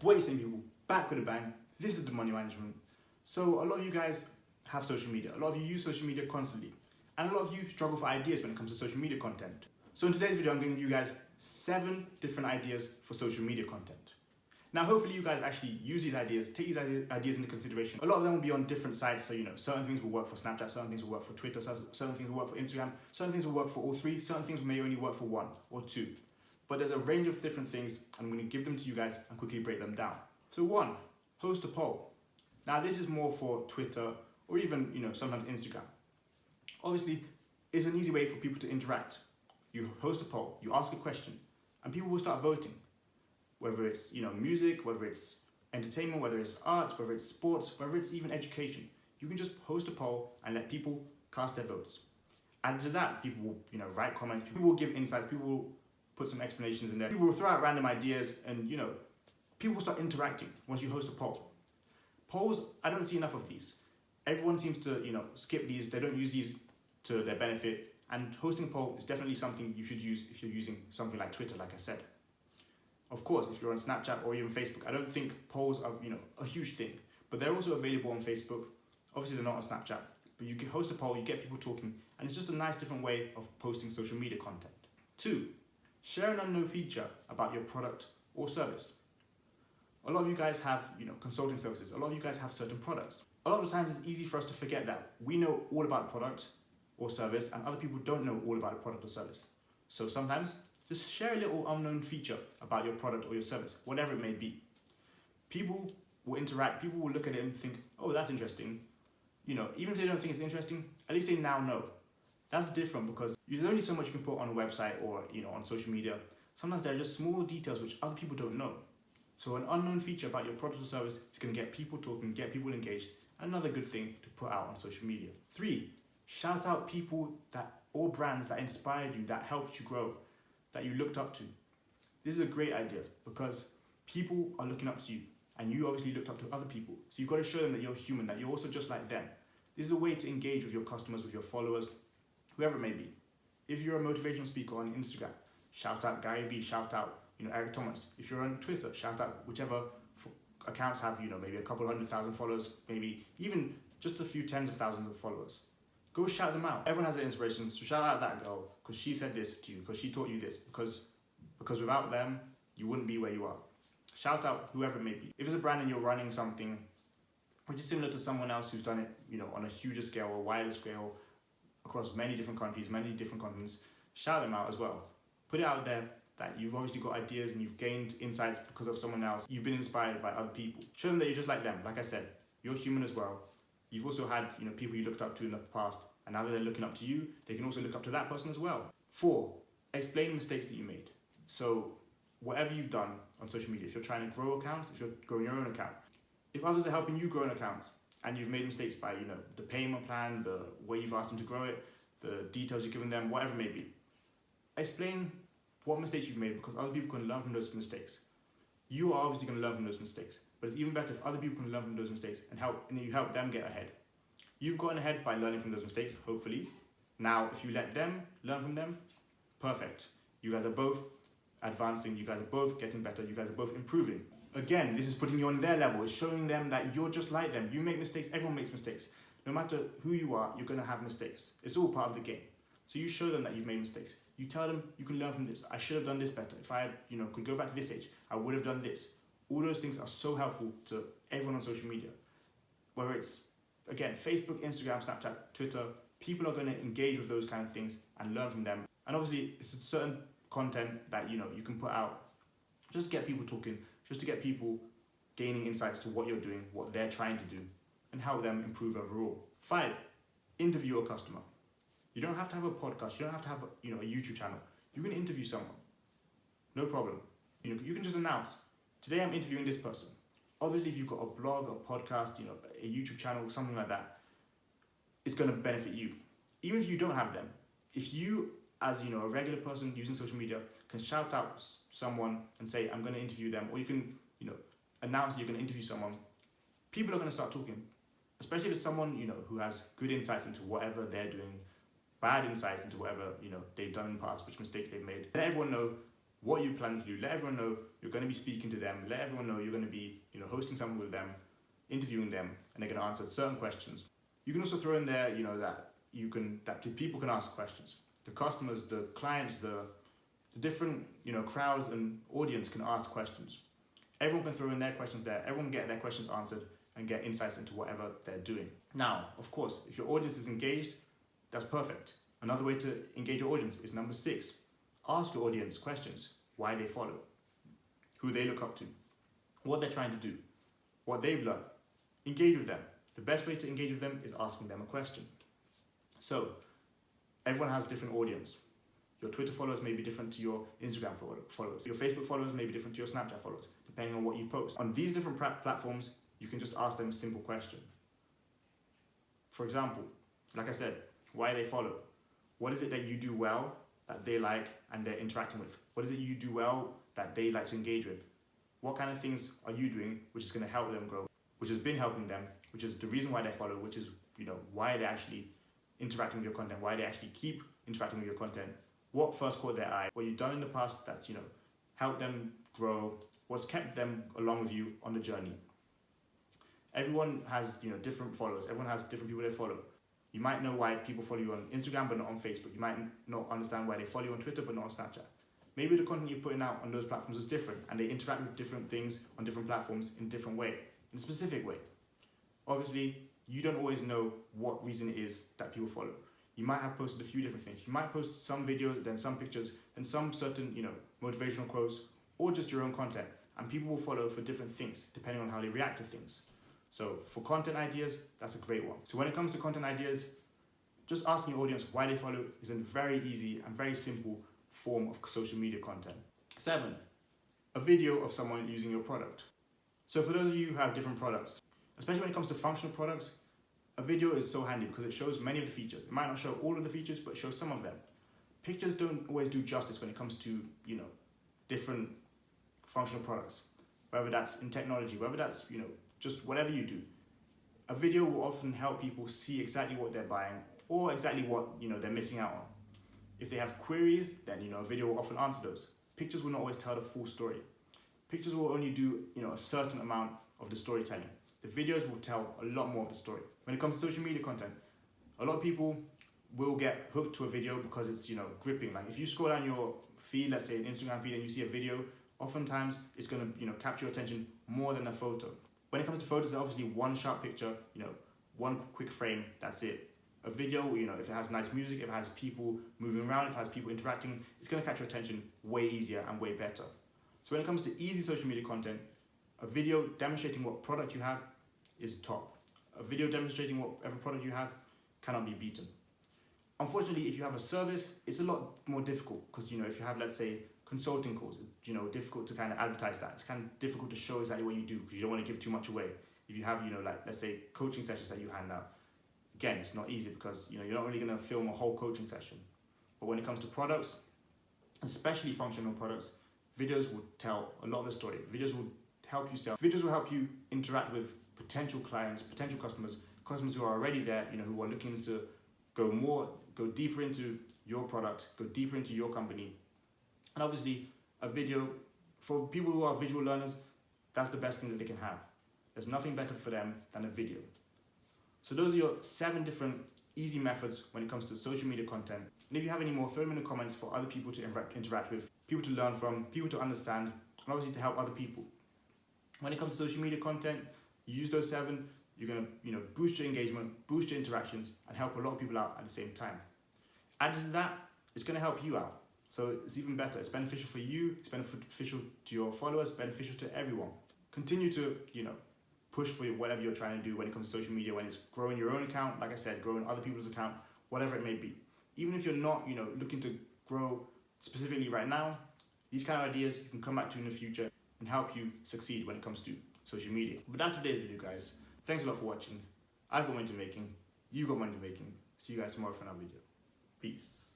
What are you saying, people? Back with a bang. This is the Money Management. So a lot of you guys have social media. A lot of you use social media constantly. And a lot of you struggle for ideas when it comes to social media content. So in today's video, I'm going to give you guys 7 different ideas for social media content. Now, hopefully you guys actually use these ideas, take these ideas into consideration. A lot of them will be on different sites, so certain things will work for Snapchat, certain things will work for Twitter, certain things will work for Instagram, certain things will work for all 3, certain things may only work for 1 or 2. But there's a range of different things, and I'm going to give them to you guys and quickly break them down. So 1, host a poll. Now this is more for Twitter or even sometimes Instagram. Obviously, it's an easy way for people to interact. You host a poll, you ask a question, and people will start voting. Whether it's music, whether it's entertainment, whether it's arts, whether it's sports, whether it's even education. You can just host a poll and let people cast their votes. Added to that, people will write comments, people will give insights, people will put some explanations in there. People will throw out random ideas and people will start interacting once you host a poll. Polls, I don't see enough of these. Everyone seems to skip these, they don't use these to their benefit, and hosting a poll is definitely something you should use if you're using something like Twitter, like I said. Of course, if you're on Snapchat or even Facebook, I don't think polls are a huge thing, but they're also available on Facebook. Obviously, they're not on Snapchat, but you can host a poll, you get people talking, and it's just a nice different way of posting social media content. 2, share an unknown feature about your product or service. A lot of you guys have consulting services. A lot of you guys have certain products. A lot of the times it's easy for us to forget that we know all about the product or service, and other people don't know all about the product or service. So sometimes just share a little unknown feature about your product or your service, whatever it may be. People will interact, people will look at it and think, oh, that's interesting. Even if they don't think it's interesting, at least they now know. That's different because there's only so much you can put on a website or on social media. Sometimes there are just small details which other people don't know. So an unknown feature about your product or service is going to get people talking, get people engaged. Another good thing to put out on social media. 3, shout out people or brands that inspired you, that helped you grow, that you looked up to. This is a great idea because people are looking up to you and you obviously looked up to other people. So you've got to show them that you're human, that you're also just like them. This is a way to engage with your customers, with your followers, whoever it may be. If you're a motivational speaker on Instagram, shout out Gary Vee, shout out Eric Thomas. If you're on Twitter, shout out whichever accounts have maybe a couple 100,000 followers, maybe even just a few tens of thousands of followers. Go shout them out. Everyone has their inspiration, so shout out that girl because she said this to you, because she taught you this, because without them, you wouldn't be where you are. Shout out whoever it may be. If it's a brand and you're running something which is similar to someone else who's done it, on a huger scale or wider scale across many different countries, many different continents, shout them out as well. Put it out there that you've obviously got ideas and you've gained insights because of someone else. You've been inspired by other people. Show them that you're just like them. Like I said, you're human as well. You've also had people you looked up to in the past, and now that they're looking up to you, they can also look up to that person as well. 4, explain mistakes that you made. So whatever you've done on social media, if you're trying to grow accounts, if you're growing your own account, if others are helping you grow an account and you've made mistakes by the payment plan, the way you've asked them to grow it, the details you've given them, whatever it may be, explain what mistakes you've made because other people can learn from those mistakes. You are obviously going to learn from those mistakes, but it's even better if other people can learn from those mistakes and you help them get ahead. You've gotten ahead by learning from those mistakes, hopefully. Now, if you let them learn from them, perfect. You guys are both advancing, you guys are both getting better, you guys are both improving. Again, this is putting you on their level. It's showing them that you're just like them. You make mistakes, everyone makes mistakes. No matter who you are, you're going to have mistakes. It's all part of the game. So you show them that you've made mistakes. You tell them you can learn from this. I should have done this better. If I could go back to this age, I would have done this. All those things are so helpful to everyone on social media. Whether it's, again, Facebook, Instagram, Snapchat, Twitter, people are going to engage with those kind of things and learn from them. And obviously, it's a certain content that you can put out just to get people talking, just to get people gaining insights to what you're doing, what they're trying to do, and help them improve overall. 5, interview a customer. You don't have to have a podcast. You don't have to have a YouTube channel. You can interview someone. No problem. You can just announce, today I'm interviewing this person. Obviously, if you've got a blog, a podcast, a YouTube channel, something like that, it's going to benefit you. Even if you don't have them, if you, as a regular person using social media, can shout out someone and say, I'm going to interview them, or you can, announce that you're going to interview someone, people are going to start talking. Especially if it's someone, who has good insights into whatever they're doing, bad insights into whatever, they've done in the past, which mistakes they've made. Let everyone know what you plan to do. Let everyone know you're going to be speaking to them. Let everyone know you're going to be, hosting something with them, interviewing them, and they're going to answer certain questions. You can also throw in there, that people can ask questions. The customers, the clients, the different, crowds and audience can ask questions. Everyone can throw in their questions there. Everyone can get their questions answered and get insights into whatever they're doing. Now, of course, if your audience is engaged, that's perfect. Another way to engage your audience is number 6. Ask your audience questions. Why they follow, who they look up to, what they're trying to do, what they've learned. Engage with them. The best way to engage with them is asking them a question. So, everyone has a different audience. Your Twitter followers may be different to your Instagram followers. Your Facebook followers may be different to your Snapchat followers, depending on what you post. On these different platforms, you can just ask them a simple question. For example, like I said, why they follow. What is it that you do well that they like and they're interacting with? What is it you do well that they like to engage with? What kind of things are you doing which is going to help them grow, which has been helping them, which is the reason why they follow, which is, why they're actually interacting with your content, why they actually keep interacting with your content, what first caught their eye, what you've done in the past that's, helped them grow, what's kept them along with you on the journey. Everyone has, different followers. Everyone has different people they follow. You might know why people follow you on Instagram but not on Facebook. You might not understand why they follow you on Twitter but not on Snapchat. Maybe the content you're putting out on those platforms is different and they interact with different things on different platforms in a different way, in a specific way. Obviously, you don't always know what reason it is that people follow. You might have posted a few different things. You might post some videos, then some pictures, then some certain, motivational quotes, or just your own content. And people will follow for different things, depending on how they react to things. So for content ideas, that's a great one. So when it comes to content ideas, just asking your audience why they follow is a very easy and very simple form of social media content. 7, a video of someone using your product. So for those of you who have different products, especially when it comes to functional products, a video is so handy because it shows many of the features. It might not show all of the features, but it shows some of them. Pictures don't always do justice when it comes to, different functional products, whether that's in technology, whether that's, just whatever you do. A video will often help people see exactly what they're buying or exactly what, they're missing out on. If they have queries, then, a video will often answer those. Pictures will not always tell the full story. Pictures will only do, a certain amount of the storytelling. The videos will tell a lot more of the story. When it comes to social media content, a lot of people will get hooked to a video because it's, gripping. Like if you scroll down your feed, let's say an Instagram feed, and you see a video, oftentimes it's going to, capture your attention more than a photo. When it comes to photos, they're obviously one sharp picture, one quick frame, that's it. A video, if it has nice music, if it has people moving around, if it has people interacting, it's going to catch your attention way easier and way better. So when it comes to easy social media content, a video demonstrating what product you have is top. A video demonstrating whatever product you have cannot be beaten. Unfortunately, if you have a service, it's a lot more difficult because, if you have, let's say, consulting calls, difficult to kind of advertise that. It's kind of difficult to show exactly what you do because you don't want to give too much away. If you have, let's say, coaching sessions that you hand out, again, it's not easy because, you're not really going to film a whole coaching session. But when it comes to products, especially functional products, videos will tell a lot of the story. Videos will help you sell. Videos will help you interact with potential clients, potential customers who are already there, who are looking to go deeper into your product, go deeper into your company. And obviously, a video, for people who are visual learners, that's the best thing that they can have. There's nothing better for them than a video. So those are your 7 different easy methods when it comes to social media content. And if you have any more, throw them in the comments for other people to interact with, people to learn from, people to understand, and obviously to help other people. When it comes to social media content, you use those 7, you're going to boost your engagement, boost your interactions, and help a lot of people out at the same time. Added to that, it's going to help you out. So it's even better. It's beneficial for you, it's beneficial to your followers, beneficial to everyone. Continue to, push for whatever you're trying to do when it comes to social media, when it's growing your own account, like I said, growing other people's account, whatever it may be. Even if you're not, looking to grow specifically right now, these kind of ideas you can come back to in the future and help you succeed when it comes to social media. But that's today's video, guys. Thanks a lot for watching. I've got money to making. You got money to making. See you guys tomorrow for another video. Peace.